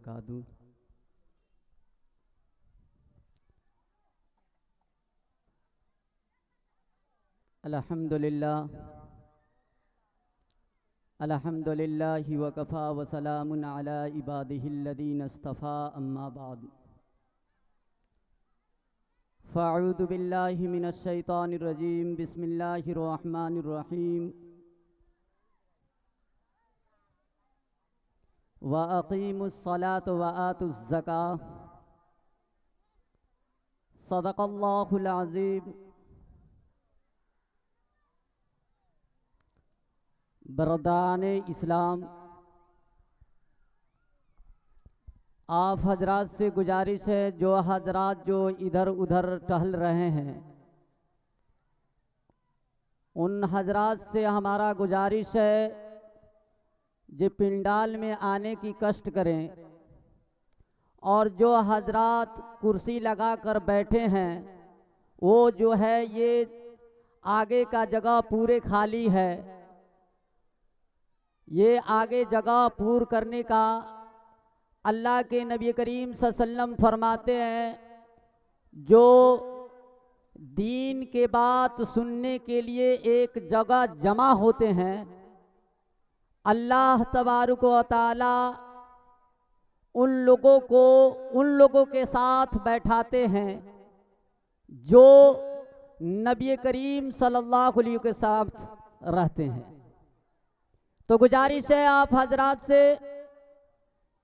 लगा दूं। अल्हम्दुलिल्लाह अल्हम्दुलिल्लाहि वकफ़ा व सलामुन अला इबादिहिल्लज़ीना इस्तफ़ा अम्मा बाद। फ़अऊज़ु बिल्लाहि मिनश शैतानिर रजीम बिस्मिल्लाहिर रहमानिर रहीम। व अक़ीमुस सलात व आतुज़ ज़कात सदक़ल्लाहुल अज़ीम। बरदारान इस्लाम, आप हजरात से गुजारिश है, जो हजरात जो इधर उधर टहल रहे हैं, उन हजरात से हमारा गुजारिश है जो पिंडाल में आने की कष्ट करें, और जो हजरात कुर्सी लगा कर बैठे हैं वो जो है ये आगे का जगह पूरे खाली है। ये आगे जगह पूर करने का अल्लाह के नबी करीम सल्लल्लाहु अलैहि वसल्लम फरमाते हैं, जो दीन के बात सुनने के लिए एक जगह जमा होते हैं, अल्लाह तबारक व तआला उन लोगों के साथ बैठाते हैं जो नबी करीम सल्लल्लाहु अलैहि वसल्लम के साथ रहते हैं। तो गुजारिश है आप हजरात से,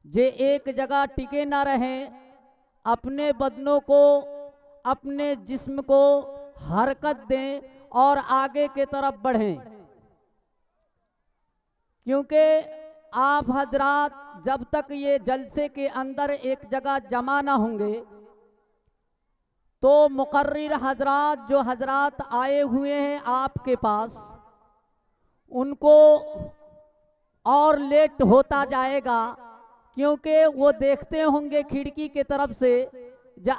जे एक जगह टिके ना रहें, अपने बदनों को, अपने जिस्म को हरकत दें और आगे के तरफ बढ़ें, क्योंकि आप हजरात जब तक ये जलसे के अंदर एक जगह जमा ना होंगे तो मुकर्रिर हजरात, जो हजरात आए हुए हैं आपके पास, उनको और लेट होता जाएगा, क्योंकि वो देखते होंगे खिड़की के तरफ से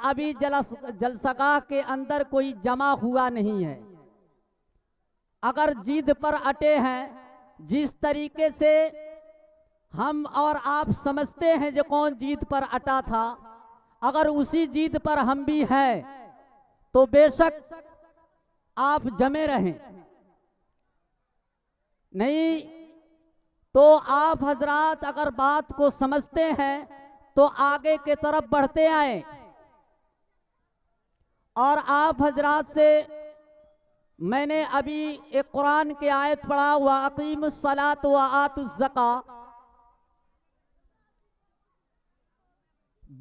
अभी जलसगाह के अंदर कोई जमा हुआ नहीं है। अगर जिद पर अटे हैं, जिस तरीके से हम और आप समझते हैं जो कौन जिद पर अटा था, अगर उसी जिद पर हम भी हैं तो बेशक आप जमे रहें, नहीं तो आप हजरात अगर बात को समझते हैं तो आगे के तरफ बढ़ते आए। और आप हजरात से मैंने अभी एक कुरान की आयत पढ़ा, व अक़ीमुस सलात व आतुज़ ज़कात।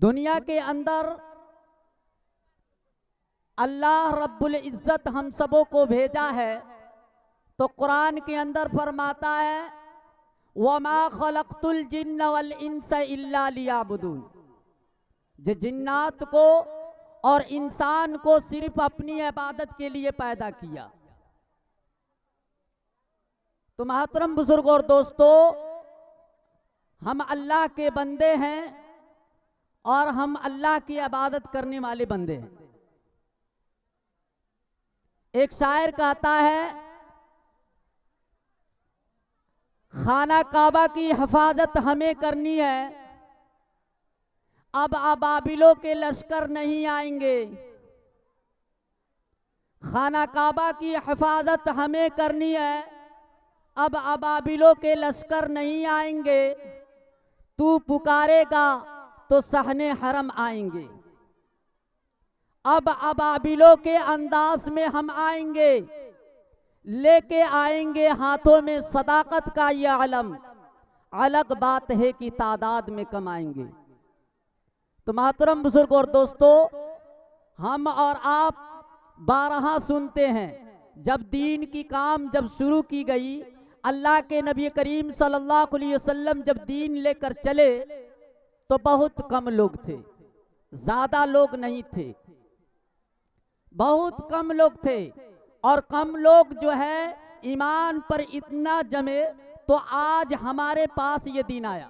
दुनिया के अंदर अल्लाह रब्बुल इज़्ज़त हम सबों को भेजा है, तो कुरान के अंदर फरमाता है, वमा खलक़तुल जिन्न वल इंसा इल्ला लियाबुदून। जे जिन्नात को और इंसान को सिर्फ अपनी इबादत के लिए पैदा किया। तो मोहतरम बुजुर्ग और दोस्तों, हम अल्लाह के बंदे हैं और हम अल्लाह की इबादत करने वाले बंदे हैं। एक शायर कहता है, खाना काबा की हिफाजत हमें करनी है, अब अबाबिलों के लश्कर नहीं आएंगे। खाना काबा की हिफाजत हमें करनी है, अब अबाबिलों के लश्कर नहीं आएंगे। तू पुकारेगा तो सहने हरम आएंगे। अब अबाबिलों के अंदाज में हम आएंगे, लेके आएंगे हाथों में सदाकत का ये अलम। अलग बात है कि तादाद में कम आएंगे। तो मोहतरम बुजुर्ग और दोस्तों, हम और आप बारहा सुनते हैं, जब दीन की काम जब शुरू की गई, अल्लाह के नबी करीम सल्लल्लाहु अलैहि वसल्लम जब दीन लेकर चले तो बहुत कम लोग थे, ज्यादा लोग नहीं थे, बहुत कम लोग थे। और कम लोग जो है ईमान पर इतना जमे तो आज हमारे पास ये दीन आया।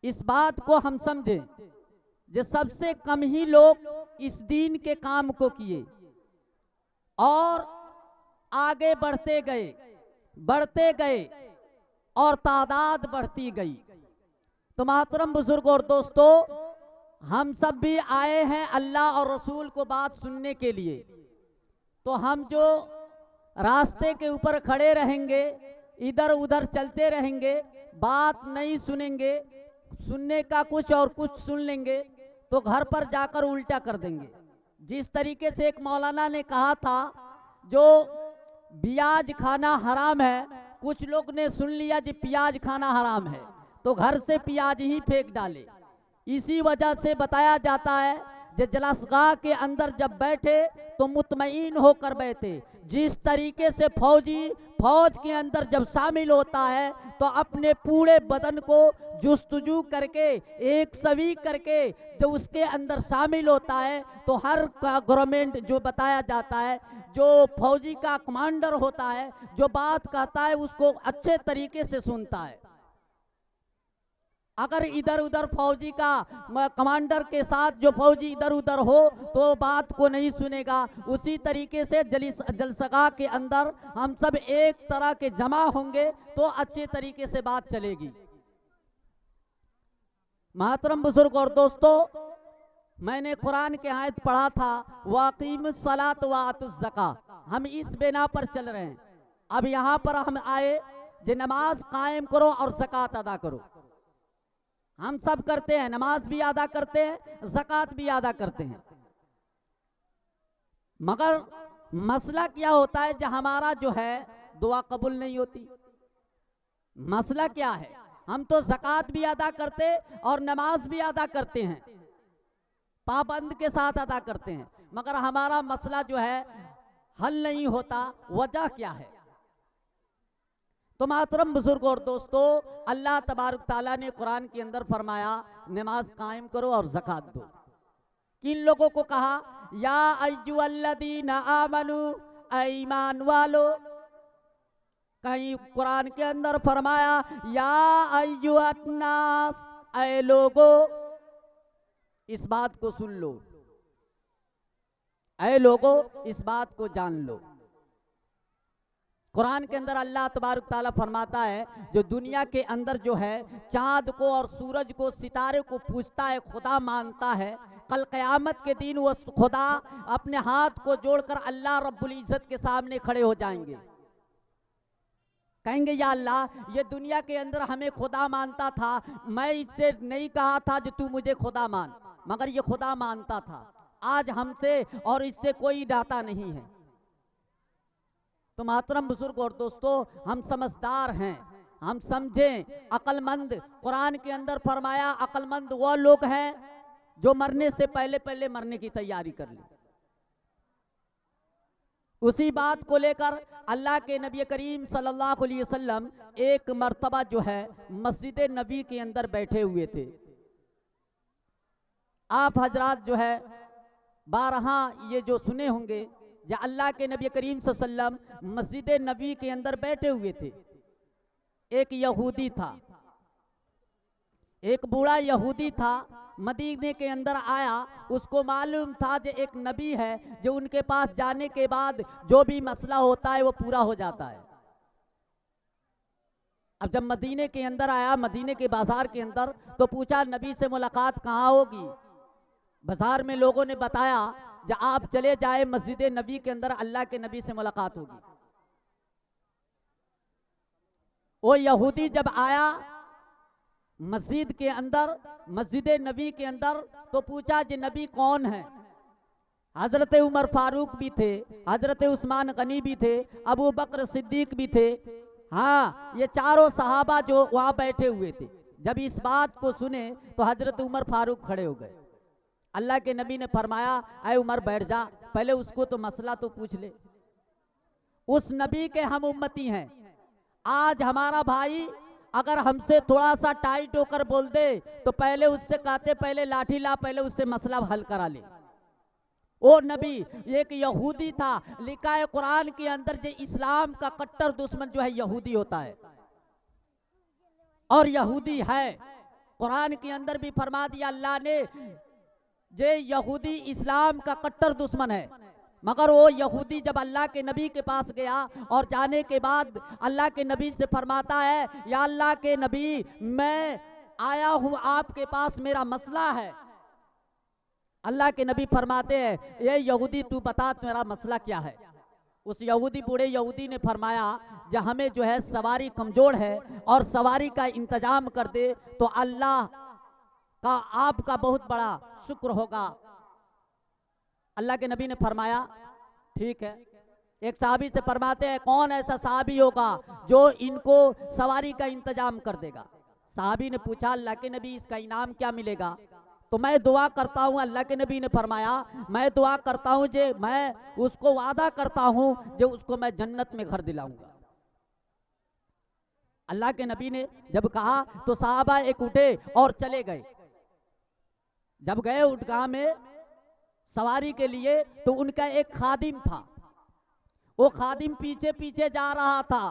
इस बात को हम समझें, जो सबसे कम ही लोग इस दीन के काम को किए और आगे बढ़ते गए और तादाद बढ़ती गई। तो मोहतरम बुजुर्ग और दोस्तों, हम सब भी आए हैं अल्लाह और रसूल को बात सुनने के लिए। तो हम जो रास्ते के ऊपर खड़े रहेंगे, इधर उधर चलते रहेंगे, बात नहीं सुनेंगे, सुनने का कुछ और कुछ सुन लेंगे, तो घर पर जाकर उल्टा कर देंगे। जिस तरीके से एक मौलाना ने कहा था, जो प्याज खाना हराम है, कुछ लोग ने सुन लिया कि प्याज खाना हराम है, तो घर से प्याज ही फेंक डाले। इसी वजह से बताया जाता है कि जलसगाह के अंदर जब बैठे तो मुतमईन होकर बैठे। जिस तरीके से फौज के अंदर जब शामिल होता है तो अपने पूरे बदन को जुस्तजू करके, एक सवी करके जो उसके अंदर शामिल होता है, तो हर गवर्नमेंट जो बताया जाता है, जो फौजी का कमांडर होता है, जो बात कहता है उसको अच्छे तरीके से सुनता है। अगर इधर उधर फौजी का कमांडर के साथ जो फौजी इधर उधर हो तो बात को नहीं सुनेगा। उसी तरीके से जलसगाह के अंदर हम सब एक तरह के जमा होंगे तो अच्छे तरीके से बात चलेगी। मोहतरम बुजुर्ग और दोस्तों, मैंने कुरान के आयत पढ़ा था, वाक़ीमुस सलात व आतुज़ ज़का। हम इस बिना पर चल रहे हैं। अब यहाँ पर हम आए जो नमाज कायम करो और ज़कात अदा करो। हम सब करते हैं, नमाज भी अदा करते हैं, ज़कात भी अदा करते हैं, मगर मसला क्या होता है, जो हमारा जो है दुआ कबूल नहीं होती। मसला क्या है, हम तो ज़कात भी अदा करते और नमाज भी अदा करते हैं, पाबंद के साथ अदा करते हैं, मगर हमारा मसला जो है हल नहीं होता। वजह क्या है? तो मोहतरम बुजुर्ग और दोस्तों, अल्लाह तबारक ताला ने कुरान के अंदर फरमाया नमाज कायम करो और ज़कात दो। किन लोगों को कहा? या अय्युहल्लज़ीना आमनू, ईमान वालो। कहीं कुरान के अंदर फरमाया या अय्युहन्नास, ऐ लोगो। इस बात को सुन लो, ऐ लोगो, इस बात को जान लो। कुरान के अंदर अल्लाह तबारक ताला फरमाता है, जो दुनिया के अंदर जो है चांद को और सूरज को, सितारे को पूजता है, खुदा मानता है, कल क़यामत के दिन वो खुदा अपने हाथ को जोड़कर अल्लाह रब्बुल इज़्ज़त के सामने खड़े हो जाएंगे। कहेंगे या अल्लाह, ये दुनिया के अंदर हमें खुदा मानता था, मैं इससे नहीं कहा था जो तू मुझे खुदा मान, मगर ये खुदा मानता था। आज हमसे और इससे कोई नाता नहीं है। तो मोहतरम बुजुर्ग और दोस्तों, हम समझदार हैं, हम समझें, अक्लमंद। कुरान के अंदर फरमाया अक्लमंद वो लोग हैं जो मरने से पहले पहले मरने की तैयारी कर ले। उसी बात को लेकर अल्लाह के नबी करीम सल्लल्लाहु अलैहि वसल्लम एक मर्तबा जो है मस्जिद नबी के अंदर बैठे हुए थे। आप हजरात जो है बारहा ये जो सुने होंगे, जब अल्लाह के नबी करीम सल्लल्लाहु अलैहि वसल्लम मस्जिद नबी के अंदर बैठे हुए थे। एक यहूदी था, एक बूढ़ा यहूदी था, मदीने के अंदर आया। उसको मालूम था कि एक नबी है जो उनके पास जाने के बाद जो भी मसला होता है वो पूरा हो जाता है। अब जब मदीने के अंदर आया, मदीने के बाजार के अंदर, तो पूछा नबी से मुलाकात कहाँ होगी। बाजार में लोगों ने बताया जब आप चले जाए मस्जिद नबी के अंदर, अल्लाह के नबी से मुलाकात होगी। वो यहूदी जब आया मस्जिद के अंदर, मस्जिद नबी के अंदर, तो पूछा कि नबी कौन है। हजरत उमर फारूक भी थे, हजरत उस्मान गनी भी थे, अबू बकर सिद्दीक भी थे। हाँ, ये चारों सहाबा जो वहां बैठे हुए थे, जब इस बात को सुने तो हजरत उमर फारूक खड़े हो गए। अल्लाह के नबी ने फरमाया, ऐ उमर बैठ जा, पहले उसको तो मसला तो पूछ ले। उस नबी के हम उम्मती हैं। आज हमारा भाई अगर हमसे थोड़ा सा टाइट होकर बोल दे तो पहले उससे कहते पहले लाठी ला, पहले उससे मसला हल करा ले। वो नबी एक यहूदी था। लिखा है कुरान के अंदर जो इस्लाम का कट्टर दुश्मन जो है यहूदी होता है, और यहूदी है। कुरान के अंदर भी फरमा दिया अल्लाह ने, जे यहूदी इस्लाम का कट्टर दुश्मन है। मगर वो यहूदी जब अल्लाह के नबी के पास गया और जाने के बाद अल्लाह के नबी से फरमाता है, या अल्लाह के नबी, मैं आया हूं आपके पास, मेरा मसला है। अल्लाह के नबी फरमाते हैं, ये यहूदी तू बता मेरा मसला क्या है। उस यहूदी, बूढ़े यहूदी ने फरमाया, जब हमें जो है सवारी कमजोर है और सवारी का इंतजाम कर दे तो अल्लाह का आपका बहुत बड़ा शुक्र होगा। अल्लाह के नबी ने फरमाया ठीक है। एक साहबी से फरमाते हैं, कौन ऐसा साहबी होगा जो इनको सवारी का इंतजाम कर देगा। साहबी ने पूछा, अल्लाह के नबी इसका इनाम क्या मिलेगा। तो मैं दुआ करता हूं, अल्लाह के नबी ने फरमाया, मैं दुआ करता हूं जे मैं उसको वादा करता हूं जो उसको मैं जन्नत में घर दिलाऊंगा। अल्लाह के नबी ने जब कहा तो साहबा एक उठे और चले गए। जब गए ऊँटगाह में सवारी के लिए तो उनका एक खादिम था, वो खादिम पीछे पीछे जा रहा था।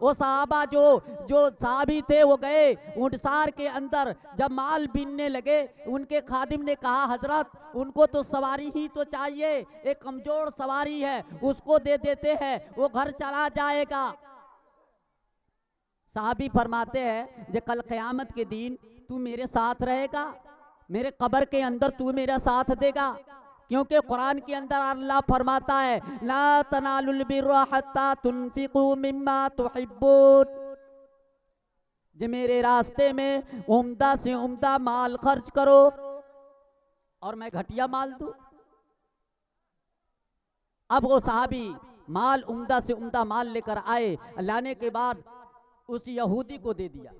वो साहबा जो साहबी थे वो गए ऊंटसार के अंदर, जब माल बीनने लगे उनके खादिम ने कहा, हजरत उनको तो सवारी ही तो चाहिए, एक कमजोर सवारी है, उसको दे देते हैं, वो घर चला जाएगा। साहबी फरमाते हैं, जे कल क़यामत के दिन तू मेरे साथ रहेगा, मेरे कब्र के अंदर तू मेरा साथ देगा। क्योंकि कुरान के अंदर अल्लाह फरमाता है, ला तनालुल बिर्रा हत्ता तुनफिकू मिम्मा तुहिब्बून, जे मेरे रास्ते में उम्दा से उम्दा माल खर्च करो और मैं घटिया माल दूं। अब वो साहबी माल उम्दा से उम्दा माल लेकर आए, लाने के बाद उस यहूदी को दे दिया।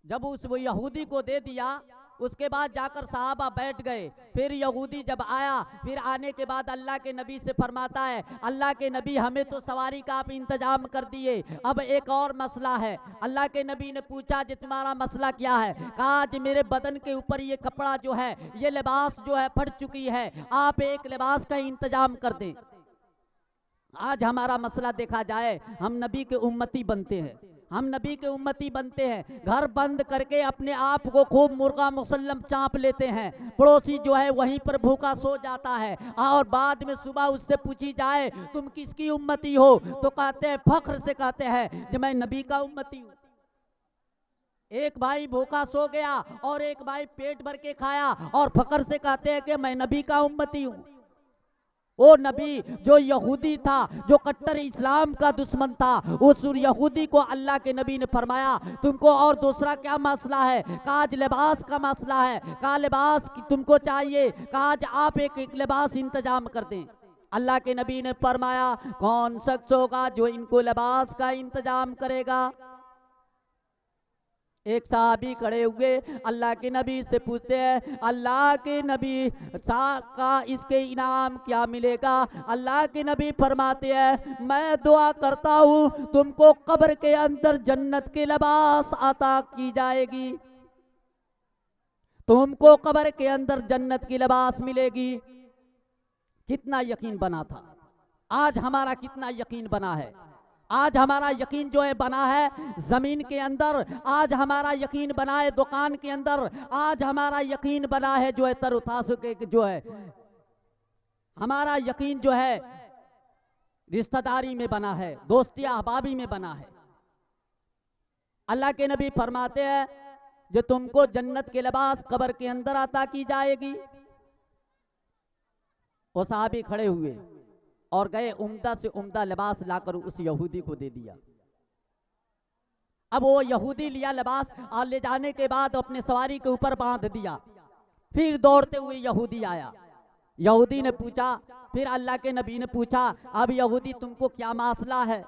जब वो यहूदी को दे दिया, उसके बाद जाकर साहबा बैठ गए। फिर यहूदी जब आया, फिर आने के बाद अल्लाह के नबी से फरमाता है, अल्लाह के नबी हमें तो सवारी का आप इंतजाम कर दिए, अब एक और मसला है। अल्लाह के नबी ने पूछा, जी तुम्हारा मसला क्या है। कहा, जी मेरे बदन के ऊपर ये कपड़ा जो है, ये लिबास जो है फट चुकी है, आप एक लिबास का इंतजाम कर दें। आज हमारा मसला देखा जाए, हम नबी के उम्मती बनते हैं, हम नबी के उम्मती बनते हैं, घर बंद करके अपने आप को खूब मुर्गा मुसल्लम चाँप लेते हैं, पड़ोसी जो है वहीं पर भूखा सो जाता है, और बाद में सुबह उससे पूछी जाए तुम किसकी उम्मती हो, तो कहते हैं, फख्र से कहते हैं कि मैं नबी का उम्मती हूँ। एक भाई भूखा सो गया और एक भाई पेट भर के खाया और फख्र से कहते हैं कि मैं नबी का उम्मती हूँ। वो नबी जो यहूदी था, जो कट्टर इस्लाम का दुश्मन था, उस यहूदी को अल्लाह के नबी ने फरमाया, तुमको और दूसरा क्या मसला है। काज लिबास का मसला है, का लिबास तुमको चाहिए, काज आप एक लिबास इंतजाम कर दें। अल्लाह के नबी ने फरमाया, कौन शख्स होगा जो इनको लिबास का इंतजाम करेगा। एक साहबी खड़े हुए अल्लाह के नबी से पूछते हैं, अल्लाह के नबी का इसके इनाम क्या मिलेगा। अल्लाह के नबी फरमाते हैं, मैं दुआ करता हूँ तुमको कब्र के अंदर जन्नत के लिबास अता की जाएगी, तुमको कब्र के अंदर जन्नत की लिबास मिलेगी। कितना यकीन बना था, आज हमारा कितना यकीन बना है। आज हमारा यकीन जो है बना है जमीन के अंदर, आज हमारा यकीन बना है दुकान के अंदर, आज हमारा यकीन बना है जो है तरुतासु के जो है, हमारा यकीन जो है रिश्तेदारी में बना है, दोस्ती अहबाबी में बना है। अल्लाह के नबी फरमाते हैं, जो तुमको जन्नत के लिबास कब्र के अंदर अता की जाएगी। वो साहबी खड़े हुए और गए, उम्दा से उम्दा लिबास लाकर उस यहूदी को दे दिया। अब वो यहूदी लिया लिबास और ले जाने के बाद अपने सवारी के ऊपर बांध दिया। फिर दौड़ते हुए यहूदी आया, यहूदी ने पूछा, फिर अल्लाह के नबी ने पूछा, अब यहूदी तुमको क्या मसला है।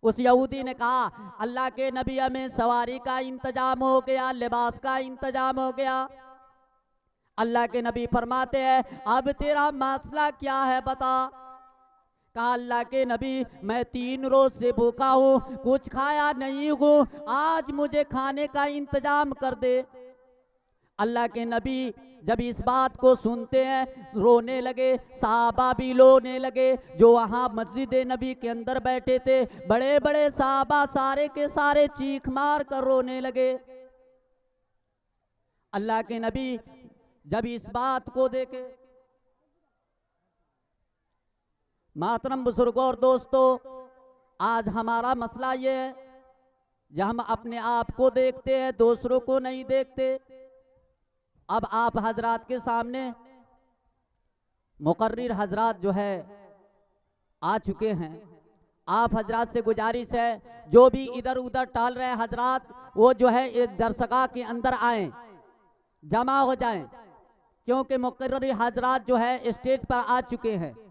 उस यहूदी ने कहा, अल्लाह के नबी हमें सवारी का इंतजाम हो गया, लिबास का इंतजाम हो गया। अल्लाह के नबी फरमाते हैं, अब तेरा मसला क्या है बता। कहा, अल्लाह के नबी मैं 3 रोज से भूखा हूँ, कुछ खाया नहीं हूँ, आज मुझे खाने का इंतजाम कर दे। अल्लाह के नबी जब इस बात को सुनते हैं रोने लगे, साहबा भी रोने लगे। जो वहाँ मस्जिद नबी के अंदर बैठे थे, बड़े बड़े साहबा सारे के सारे चीख मार कर रोने लगे। अल्लाह के नबी जब इस बात को देखे, मातरम बुजुर्गों और दोस्तों, आज हमारा मसला ये है, जब हम अपने आप को देखते हैं, दूसरों को नहीं देखते। अब आप हजरात के सामने मुकर्रिर हजरात जो है आ चुके हैं। आप हजरात से गुजारिश है, जो भी इधर उधर टाल रहे हजरात, वो जो है इस दरसगाह के अंदर आए, जमा हो जाएं, क्योंकि मुकर्रिर हजरात जो है स्टेज पर आ चुके हैं।